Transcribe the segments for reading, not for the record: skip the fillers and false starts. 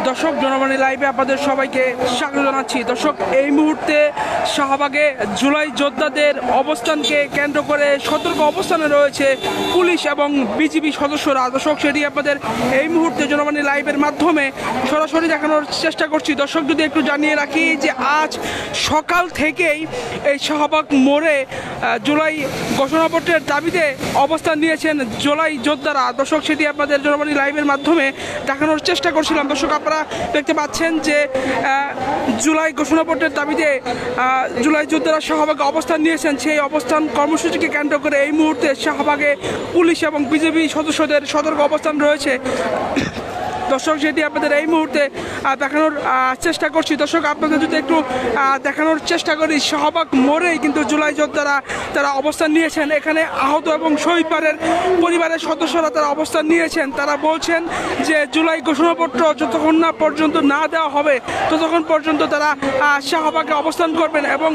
দর্শক জনবাণী লাইভে আপনাদের সবাইকে স্বাগত জানাচ্ছি। দর্শক এই মুহূর্তে শাহবাগে জুলাই যোদ্ধাদের অবস্থানকে কেন্দ্র করে সতর্ক অবস্থানে রয়েছে পুলিশ এবং বিজিবি সদস্যরা। দর্শক সেটি আপনাদের এই মুহূর্তে জনবাণী লাইভের মাধ্যমে সরাসরি দেখানোর চেষ্টা করছি। দর্শক যদি একটু জানিয়ে রাখি যে আজ সকাল থেকেই এই শাহবাগ মোড়ে জুলাই ঘোষণাপত্রের দাবিতে অবস্থান নিয়েছেন জুলাই যোদ্ধারা। দর্শক সেটি আপনাদের জনবাণী লাইভের মাধ্যমে দেখানোর চেষ্টা করছিলাম। দর্শক আপনারা দেখতে পাচ্ছেন যে জুলাই ঘোষণাপত্রের দাবিতে জুলাই যোদ্ধারা শাহবাগে অবস্থান নিয়েছেন। সেই অবস্থান কর্মসূচিকে কেন্দ্র করে এই মুহূর্তে শাহবাগে পুলিশ এবং বিজেপি সদস্যদের সতর্ক অবস্থান রয়েছে। দর্শক সেটি আপনাদের এই মুহূর্তে দেখানোর চেষ্টা করছি। দর্শক আপনাদের যদি একটু দেখানোর চেষ্টা করি, শাহবাগ মোড়েই কিন্তু জুলাই যোদ্ধারা তারা অবস্থান নিয়েছেন। এখানে আহত এবং শহীদ পরিবারের সদস্যরা তারা অবস্থান নিয়েছেন। তারা বলছেন যে জুলাই ঘোষণাপত্র যতক্ষণ না পর্যন্ত না দেওয়া হবে ততক্ষণ পর্যন্ত তারা শাহবাগে অবস্থান করবেন। এবং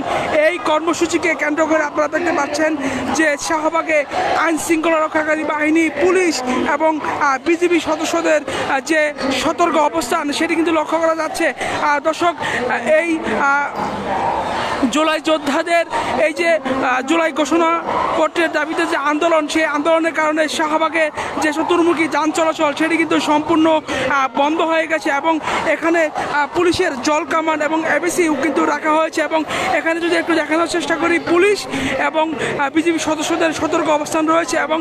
এই কর্মসূচিকে কেন্দ্র করে আপনারা দেখতে পাচ্ছেন যে শাহবাগে আইন শৃঙ্খলা রক্ষাকারী বাহিনী, পুলিশ এবং বিজিবি সদস্যদের যে সতর্ক অবস্থান সেটি কিন্তু লক্ষ্য করা যাচ্ছে। দর্শক এই জুলাই যোদ্ধাদের এই যে জুলাই ঘোষণাপত্রের দাবিতে যে আন্দোলন, সেই আন্দোলনের কারণে শাহবাগে যে চতুর্মুখী যান চলাচল সেটি কিন্তু সম্পূর্ণ বন্ধ হয়ে গেছে। এবং এখানে পুলিশের জল কামান এবং এবিসিও কিন্তু রাখা হয়েছে। এবং এখানে যদি একটু দেখানোর চেষ্টা করি, পুলিশ এবং বিজিবি সদস্যদের সতর্ক অবস্থান রয়েছে। এবং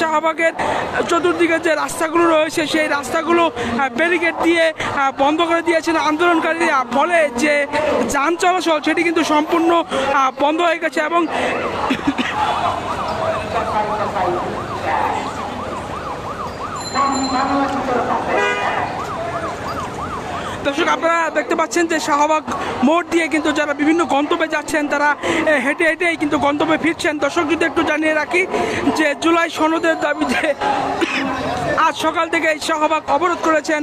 শাহবাগের চতুর্দিকে যে রাস্তাগুলো রয়েছে সেই রাস্তাগুলো ব্যারিকেড দিয়ে বন্ধ করে দিয়েছেন আন্দোলনকারীরা। ফলে যে যান চলাচল সেটি কিন্তু সম্পূর্ণ বন্ধ হয়ে গেছে। এবং দর্শক আপনারা দেখতে পাচ্ছেন যে শাহবাগ মোড় দিয়ে কিন্তু যারা বিভিন্ন গন্তব্যে যাচ্ছেন তারা হেঁটে হেঁটেই কিন্তু গন্তব্যে ফিরছেন। দর্শক যদি একটু জানিয়ে রাখি যে জুলাই সনদের দাবিতে আজ সকাল থেকে এই শাহবাগ অবরোধ করেছেন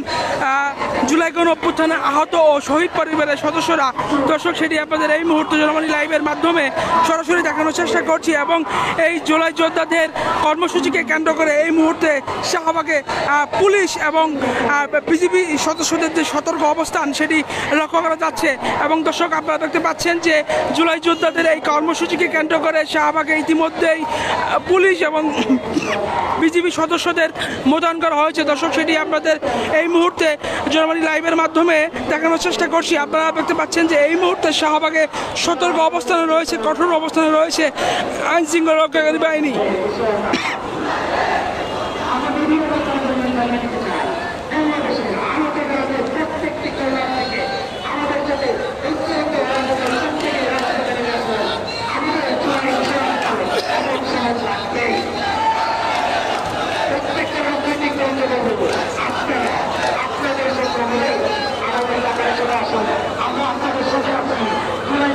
জুলাই গণঅভ্যুত্থানে আহত ও শহীদ পরিবারের সদস্যরা। দর্শক সেটি আপনাদের এই মুহূর্তে জনবাণী লাইভের মাধ্যমে সরাসরি দেখানোর চেষ্টা করছি। এবং এই জুলাই যোদ্ধাদের কর্মসূচিকে কেন্দ্র করে এই মুহূর্তে শাহবাগে পুলিশ এবং বিজিবি সদস্যদের যে সতর্ক অবস্থান সেটি লক্ষ্য করা যাচ্ছে। এবং দর্শক আপনারা দেখতে পাচ্ছেন যে জুলাই যোদ্ধাদের এই কর্মসূচিকে কেন্দ্র করে শাহবাগে ইতিমধ্যেই পুলিশ এবং বিজিবি সদস্যদের মোতায়েন করা হয়েছে। দর্শক সেটি আপনাদের এই মুহূর্তে জনবাণী লাইভের মাধ্যমে দেখানোর চেষ্টা করছি। আপনারা দেখতে পাচ্ছেন যে এই মুহূর্তে শাহবাগে সতর্ক অবস্থানে রয়েছে, কঠোর অবস্থানে রয়েছে আইন শৃঙ্খলা রক্ষাকারী বাহিনী।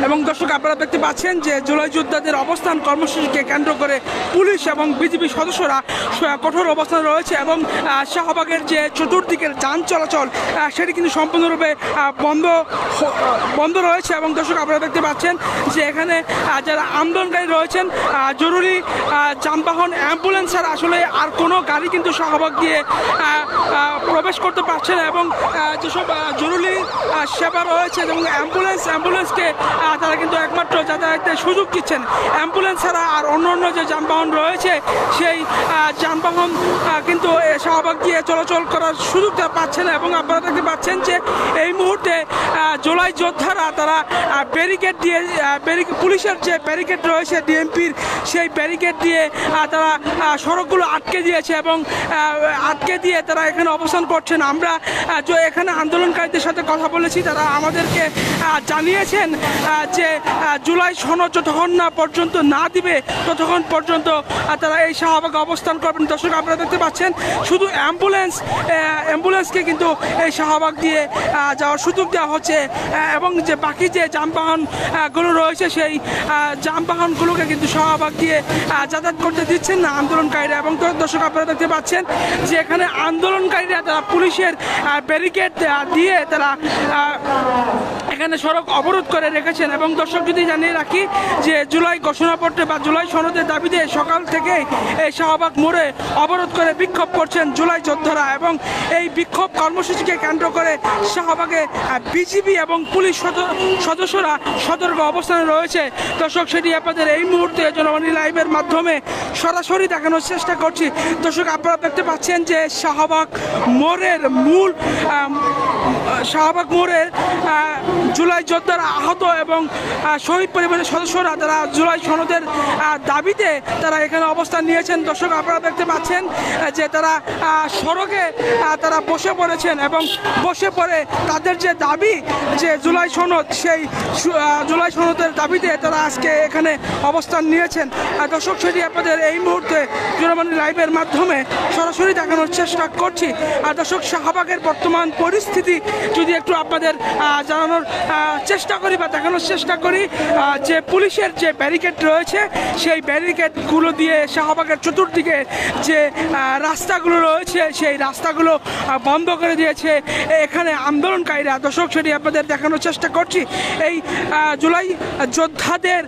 এবং দর্শক আপনারা দেখতে পাচ্ছেন যে জুলাই যোদ্ধাদের অবস্থান কর্মসূচিকে কেন্দ্র করে পুলিশ এবং বিজিবি সদস্যরা কঠোর অবস্থানে রয়েছে। এবং শাহবাগের যে চতুর্দিকের যান চলাচল সেটি কিন্তু সম্পূর্ণরূপে বন্ধ রয়েছে। এবং দর্শক আপনারা দেখতে পাচ্ছেন যে এখানে যারা আন্দোলনকারী রয়েছেন, জরুরি যানবাহন অ্যাম্বুলেন্স ছাড়া আসলে আর কোনো গাড়ি কিন্তু শাহবাগ দিয়ে প্রবেশ করতে পারছে না। এবং যেসব জরুরি সেবা রয়েছে এবং অ্যাম্বুলেন্সকে তারা কিন্তু একমাত্র যাতায়াতের সুযোগ দিচ্ছেন। অ্যাম্বুলেন্স ছাড়া আর অন্য যে যানবাহন রয়েছে সেই যানবাহন কিন্তু শাহবাগ দিয়ে চলাচল করার সুযোগ তারা পাচ্ছে না। এবং আপনারা দেখতে পাচ্ছেন যে এই মুহূর্তে জুলাই যোদ্ধারা তারা ব্যারিকেড দিয়ে পুলিশের যে ব্যারিকেড রয়েছে ডিএমপির, সেই ব্যারিকেড দিয়ে তারা সড়কগুলো আটকে দিয়েছে। এবং আটকে দিয়ে তারা এখানে অবস্থান করছেন। আমরা এখানে আন্দোলনকারীদের সাথে কথা বলেছি, তারা আমাদেরকে জানিয়েছেন যে জুলাই সনদ যতক্ষণ না পর্যন্ত না দিবে ততক্ষণ পর্যন্ত তারা এই শাহবাগে অবস্থান করবেন। দর্শক আপনারা দেখতে পাচ্ছেন শুধু অ্যাম্বুলেন্সকে কিন্তু এই শাহবাগ দিয়ে যাওয়ার সুযোগ দেওয়া হচ্ছে। এবং যে বাকি যে যানবাহনগুলো রয়েছে সেই যানবাহনগুলোকে কিন্তু শাহবাগ দিয়ে যাতায়াত করতে দিচ্ছেন না আন্দোলনকারীরা। এবং দর্শক আপনারা দেখতে পাচ্ছেন যে এখানে আন্দোলনকারীরা তারা পুলিশের ব্যারিকেড দিয়ে তারা এখানে সড়ক অবরোধ করে রেখেছেন। এবং দর্শক যদি জানিয়ে রাখি যে জুলাই ঘোষণাপত্রে বা জুলাই সনদের দাবিতে সকাল থেকে এই শাহবাগ মোড়ে অবরোধ করে বিক্ষোভ করছেন জুলাই যোদ্ধারা। এবং এই বিক্ষোভ কর্মসূচিকে কেন্দ্র করে শাহবাগে বিজিবি এবং পুলিশ সদস্যরা সতর্ক অবস্থানে রয়েছে। দর্শক সেটি আপনাদের এই মুহূর্তে জনবাণী লাইভের মাধ্যমে সরাসরি দেখানোর চেষ্টা করছি। দর্শক আপনারা দেখতে পাচ্ছেন যে শাহবাগ মোড়ের জুলাই যোদ্ধারা আহত এবং শহীদ পরিবারের সদস্যরা তারা জুলাই সনদের দাবিতে তারা এখানে অবস্থান নিয়েছেন। দর্শক আপনারা দেখতে পাচ্ছেন যে তারা সড়কে তারা বসে পড়েছেন এবং বসে পড়ে তাদের যে দাবি যে জুলাই সনদ, সেই জুলাই সনদের দাবিতে তারা আজকে এখানে অবস্থান নিয়েছেন। দর্শক সেটি আপনাদের এই মুহূর্তে জনবাণী লাইভের মাধ্যমে সরাসরি দেখানোর চেষ্টা করছি। আর দর্শক শাহবাগের বর্তমান পরিস্থিতি যদি একটু আপনাদের জানানোর চেষ্টা করি বা দেখানোর চেষ্টা করি, যে পুলিশের যে ব্যারিকেড রয়েছে সেই ব্যারিকেডগুলো দিয়ে শাহবাগের চতুর্দিকে যে রাস্তাগুলো রয়েছে সেই রাস্তাগুলো বন্ধ করে দিয়েছে এখানে আন্দোলনকারীরা। দর্শক সেটি আপনাদের দেখানোর চেষ্টা করছি। এই জুলাই যোদ্ধাদের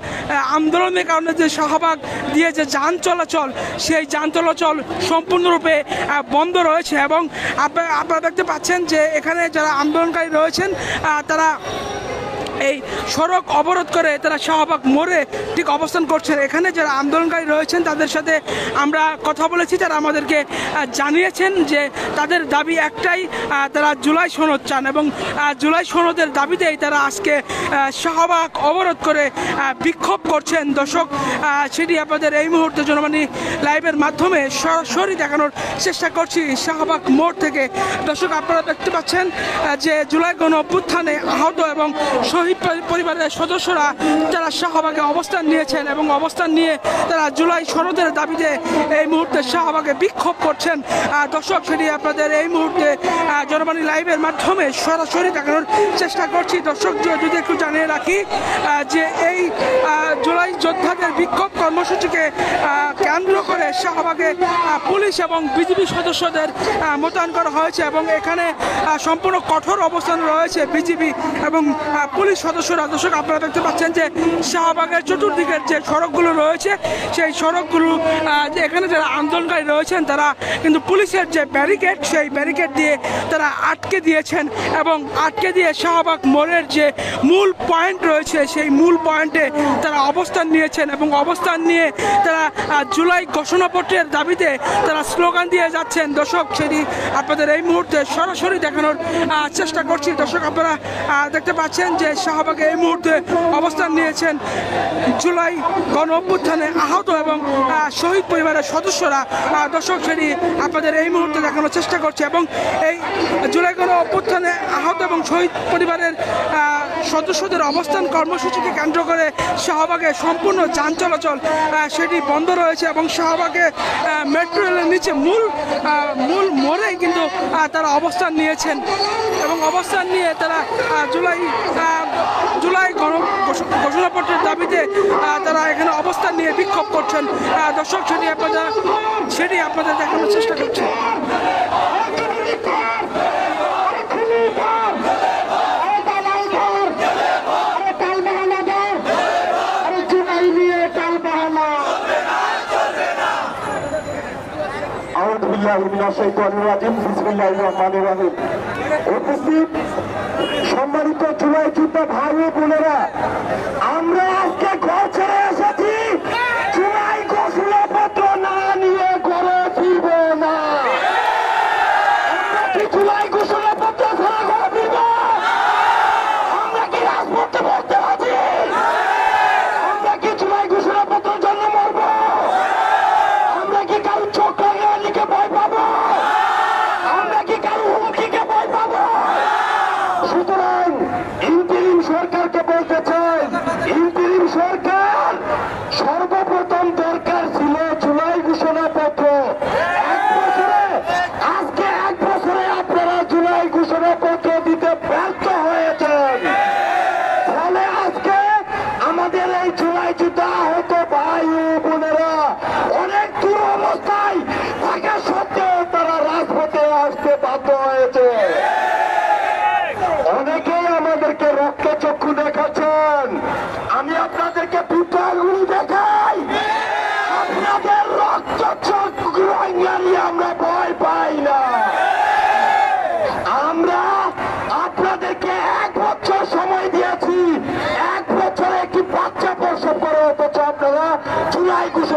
আন্দোলনের কারণে যে শাহবাগ দিয়ে যে যান চলাচল, সেই যান চলাচল সম্পূর্ণরূপে বন্ধ রয়েছে। এবং আপনারা দেখতে পাচ্ছেন যে এখানে যারা আন্দোলনকারী রয়েছেন তারা এই সড়ক অবরোধ করে তারা শাহবাগ মোড়ে ঠিক অবস্থান করছেন। এখানে যারা আন্দোলনকারী রয়েছেন তাদের সাথে আমরা কথা বলেছি, তারা আমাদেরকে জানিয়েছেন যে তাদের দাবি একটাই, তারা জুলাই সনদ চান এবং জুলাই সনদের দাবিতেই তারা আজকে শাহবাগ অবরোধ করে বিক্ষোভ করছেন। দর্শক সেটি আপনাদের এই মুহূর্তে জনবাণী লাইভের মাধ্যমে সরাসরি দেখানোর চেষ্টা করছি শাহবাগ মোড় থেকে। দর্শক আপনারা দেখতে পাচ্ছেন যে জুলাই গণ অভ্যুত্থানে আহত এবং শহীদ পরিবারের সদস্যরা যারা শাহবাগে অবস্থান নিয়েছেন এবং অবস্থান নিয়ে তারা জুলাই সনদের দাবিতে এই মুহূর্তে শাহবাগে বিক্ষোভ করছেন। দর্শক সেটি আপনাদের এই মুহূর্তে জনবাণী লাইভের মাধ্যমে সরাসরি দেখানোর চেষ্টা করছি। দর্শক যদি একটু জানিয়ে রাখি যে এই জুলাই যোদ্ধাদের বিক্ষোভ কর্মসূচিকে কেন্দ্র করে শাহবাগে পুলিশ এবং বিজিবি সদস্যদের মোতায়েন করা হয়েছে এবং এখানে সম্পূর্ণ কঠোর অবস্থান রয়েছে বিজিবি এবং পুলিশ সদস্যরা। দর্শক আপনারা দেখতে পাচ্ছেন যে শাহবাগের চতুর্দিকের যে সড়কগুলো রয়েছে সেই সড়কগুলো এখানে যারা আন্দোলনকারী রয়েছেন তারা কিন্তু পুলিশের যে ব্যারিকেড সেই ব্যারিকেড দিয়ে তারা আটকে দিয়েছেন এবং আটকে দিয়ে শাহবাগ মোড়ের যে মূল পয়েন্ট রয়েছে সেই মূল পয়েন্টে তারা অবস্থান নিয়েছেন এবং অবস্থান নিয়ে তারা জুলাই ঘোষণাপত্রের দাবিতে তারা স্লোগান দিয়ে যাচ্ছেন। দর্শক সেটি আপনাদের এই মুহূর্তে সরাসরি দেখানোর চেষ্টা করছি। দর্শক আপনারা দেখতে পাচ্ছেন যে শাহবাগে এই মুহূর্তে অবস্থান নিয়েছেন জুলাই গণ অভ্যুত্থানে আহত এবং শহীদ পরিবারের সদস্যরা। দর্শক সেটি আপনাদের এই মুহূর্তে দেখানোর চেষ্টা করছে এবং এই জুলাই গণ অভ্যুত্থানে আহত এবং শহীদ পরিবারের সদস্যদের অবস্থান কর্মসূচিকে কেন্দ্র করে শাহবাগে সম্পূর্ণ যান চলাচল সেটি বন্ধ রয়েছে এবং শাহবাগে মেট্রো রেলের নিচে মূল মোড়ে কিন্তু তারা অবস্থান নিয়েছেন এবং অবস্থান নিয়ে তারা জুলাই ঘোষণাপত্রের দাবিতে তারা এখানে অবস্থান নিয়ে বিক্ষোভ করছেন। দর্শক সেটি আপনাদের দেখানোর চেষ্টা করছে। উপস্থিত সম্মানিত জুলাই যোদ্ধা ভাই ও বোনেরা, আমরা আজকে ঘর ছেড়ে এসেছি জুলাই ঘোষণাপত্র না নিয়ে ঘরে ফিরব না। আমরা কি জুলাই ঘোষণাপত্র ছাড়া ঘরে ফিরব? আমরা কি রাজপথে বসতে আছি? আমরা কি জুলাই ঘোষণাপত্রের জন্য মরব? আমরা কি কারো চোখ লিখে ভয় পাবো? আমরা কি কারো হুমকিকে ভয় পাবো? সুতরাং ইন্টারিম সরকারকে বলতে চাই, ইন্টারিম সরকার সর্বপ্রথম দরকার ছিল জুলাই ঘোষণাপত্র। আজকে 1 বছরে আপনারা জুলাই ঘোষণাপত্র দিতে ব্যর্থ হয়েছেন। ফলে আজকে আমাদের এই জুলাই যুদ্ধে আহত ভাই ও বোনেরা অনেক দূর অবস্থায় থাকা সত্ত্বেও তারা রাজপথে আসতে বাধ্য হয়েছে। অনেকেই আমাদেরকে রক্ত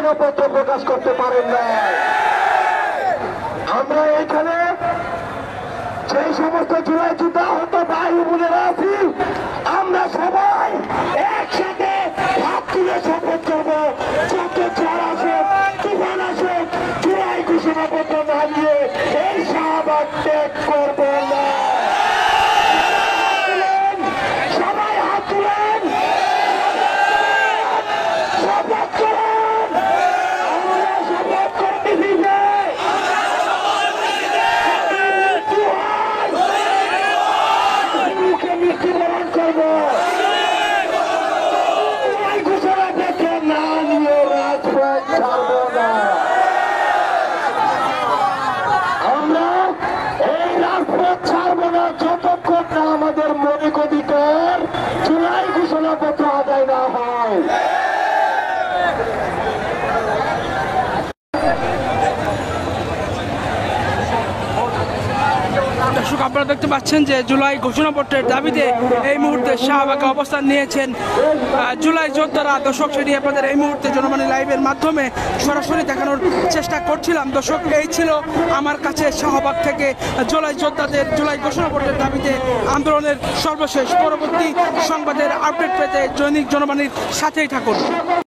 ঘোষণাপত্র প্রকাশ করতে পারেন না। আমরা এখানে সেই সমস্ত জুলাই যুদ্ধ আহত ভাই বোনেরা আছি, আমরা সবাই একসাথে হাত তুলে শপথ করবো, যত ঝড় আসে তুফান আসে জুলাই ঘোষণাপত্র না নিয়ে এই শাহবাগ ত্যাগ করবো না। সবাই হাত তুলেন, শপথ করেন। আমরা শপথ করতেছি যে মুখে মৃত্যুবরণ করবো, জুলাই ঘোষণাপত্র না নিয়ে রাজপথ ছাড়বো না। আমরা এই রাজপথ ছাড়বো না যতক্ষণ না আমাদের মৌলিক অধিকার জুলাই ঘোষণাপত্র আদায় না হয়। দর্শক, আপনারা দেখতে পাচ্ছেন যে জুলাই ঘোষণাপত্রের দাবিতে এই মুহূর্তে শাহবাগে অবস্থান নিয়েছেন জুলাই যোদ্ধারা। দর্শক, সেটি আপনাদের এই মুহূর্তে জনবাণী লাইভের মাধ্যমে সরাসরি দেখানোর চেষ্টা করছিলাম। দর্শক, এই ছিল আমার কাছে শাহবাগ থেকে জুলাই যোদ্ধাদের জুলাই ঘোষণাপত্রের দাবিতে আন্দোলনের সর্বশেষ। পরবর্তী সংবাদের আপডেট পেতে দৈনিক জনবাণীর সাথেই থাকুন।